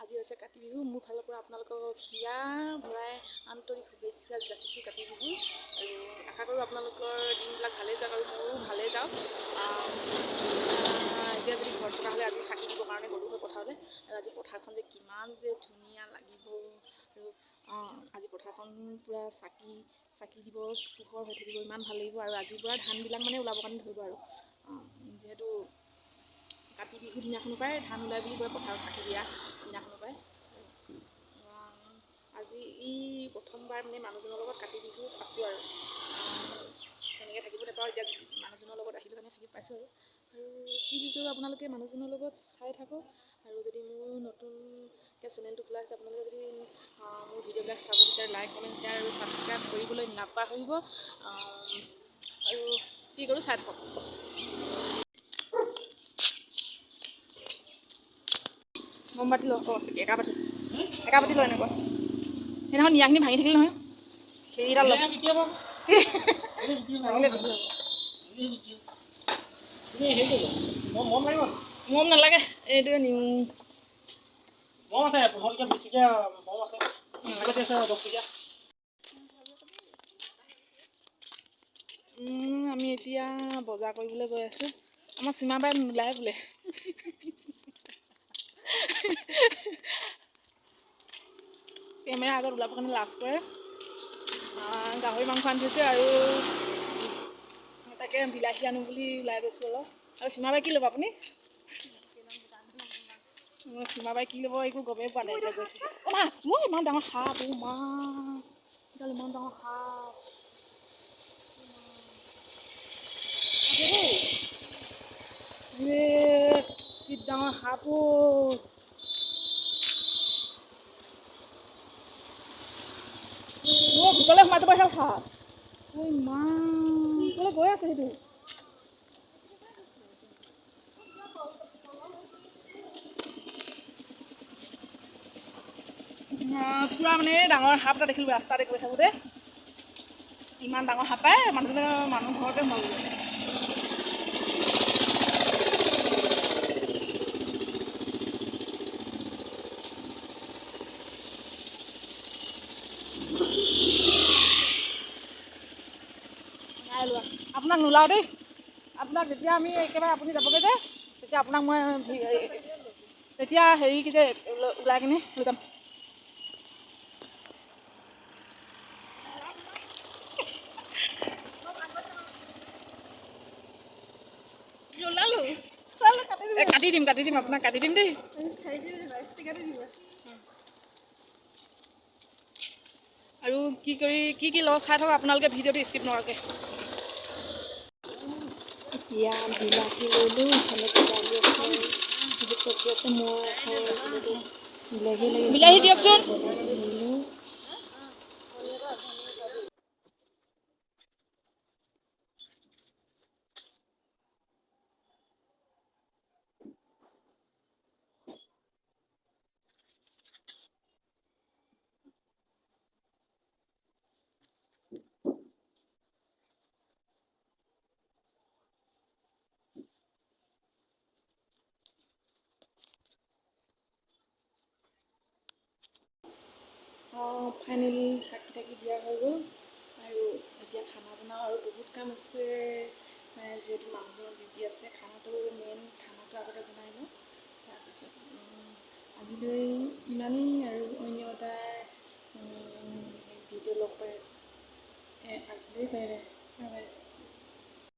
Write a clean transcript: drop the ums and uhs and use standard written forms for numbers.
আজি হৈছে কাতি বিহু। মোৰ ফালৰ পৰা আপোনালোকক হিয়া ভৰাই আন্তৰিক শুভেচ্ছা যাচিছোঁ কাতি বিহু। আৰু আশা কৰোঁ আপোনালোকৰ দিনবিলাক ভালেই যাওক আৰু মোৰো ভালেই যাওক। এতিয়া যদি ঘৰত থকা হ'লে আজি চাকি দিবৰ কাৰণে গ'লোঁ হয় পথাৰলৈ। আৰু আজি পথাৰখন যে কিমান যে ধুনীয়া লাগিব। আৰু আজি পথাৰখন পূৰা চাকি দিব, পোহৰ হৈ থাকিব, ইমান ভাল লাগিব। আৰু আজিৰ পৰা ধানবিলাক মানে ওলাবৰ কাৰণে ধৰিব আৰু যিহেতু কাতি বিহুৰ দিনাখনৰ পৰাই ধান ওলাই বুলি কয়, পথাৰত চাকি দিয়া দিনাখনৰ পৰাই। আজি প্ৰথমবাৰ মানে মানুহজনৰ লগত কাতি বিহু আছোঁ আৰু তেনেকৈ থাকিব নাপাওঁ। এতিয়া মানুহজনৰ লগত আহিলোঁ কাৰণে থাকি পাইছোঁ আৰু কি কৰোঁ আপোনালোকে মানুহজনৰ লগত চাই থাকক। আৰু যদি মোৰ নতুনকৈ চেনেলটো খোলা হৈছে, আপোনালোকে যদি মোৰ ভিডিঅ'বিলাক চাব বিচাৰে, লাইক, কমেণ্ট, শ্বেয়াৰ আৰু ছাবস্ক্ৰাইব কৰিবলৈ নাপাহৰিব। আৰু কি কৰোঁ চাই থাকক। মমবাতি লওঁ, একাবাতি লওঁ এনেকুৱা। সেইদিনাখন নিয়াখিনি ভাঙি থাকিলে নহয়, সেইডাল মম নালাগে, এইটো নিম মম আছে 15 টকীয়া 20 টকীয়া মম আছে, 10 টকীয়া। আমি এতিয়া বজাৰ কৰিবলৈ গৈ আছোঁ। আমাৰ সীমাবাই নোলায় বোলে। কেমেৰা আগত ওলাবৰ কাৰণে লাজ কৰে। গাহৰি মাংস আনি থৈছে আৰু তাকে বিলাহী আনো বুলি ওলাই গৈছোঁ অলপ। আৰু সীমাবাই কি ল'ব আপুনি? সীমাবাই কি ল'ব একো গমেই পোৱা নাই। এতিয়া গৈছে মই ইমান ডাঙৰ সাপ, এডাল ইমান ডাঙৰ সাপ। কি ডাঙৰ সাপ ভিতৰলৈ সোমাই যাব ভাল সাপ। ক'লৈ গৈ আছে সেইটো? পূৰা মানে ডাঙৰ সাপ এটা দেখিলোঁ ৰাস্তাতে গৈ থাকোঁতে। ইমান ডাঙৰ সাপ পায় মানুহ ঘৰতে সোমাব। নাই লোৱা, আপোনাক নোলাওঁ দেই। আপোনাক যেতিয়া আমি একেবাৰে আপুনি যাবগৈ যে, তেতিয়া আপোনাক মই তেতিয়া হেৰি কি যে ওলাই কিনে লৈ যাম। কাটি দিম আপোনাক কাটি দিম দেই। আৰু কি লওঁ চাই থাকক আপোনালোকে ভিডিঅ'টো স্কিপ নকৰাকৈ। এতিয়া বিলাহী ললোঁ, ইফালে বিলাহী আছে, চব্জি আছে, মই বিলাহী দিয়কচোন। ফাইনেলি চাকি তাকি দিয়া হৈ গ'ল। আৰু এতিয়া খানা বনাওঁ আৰু বহুত কাম আছে। যিহেতু মানুহজনৰ ডিউটি আছে, খানাটো আগতে বনাই লওঁ। তাৰপিছত আজিলৈ ইমানেই আৰু অন্য এটা ভিডিঅ' লগ পাই আছোঁ। আজিলৈ বাই বাই।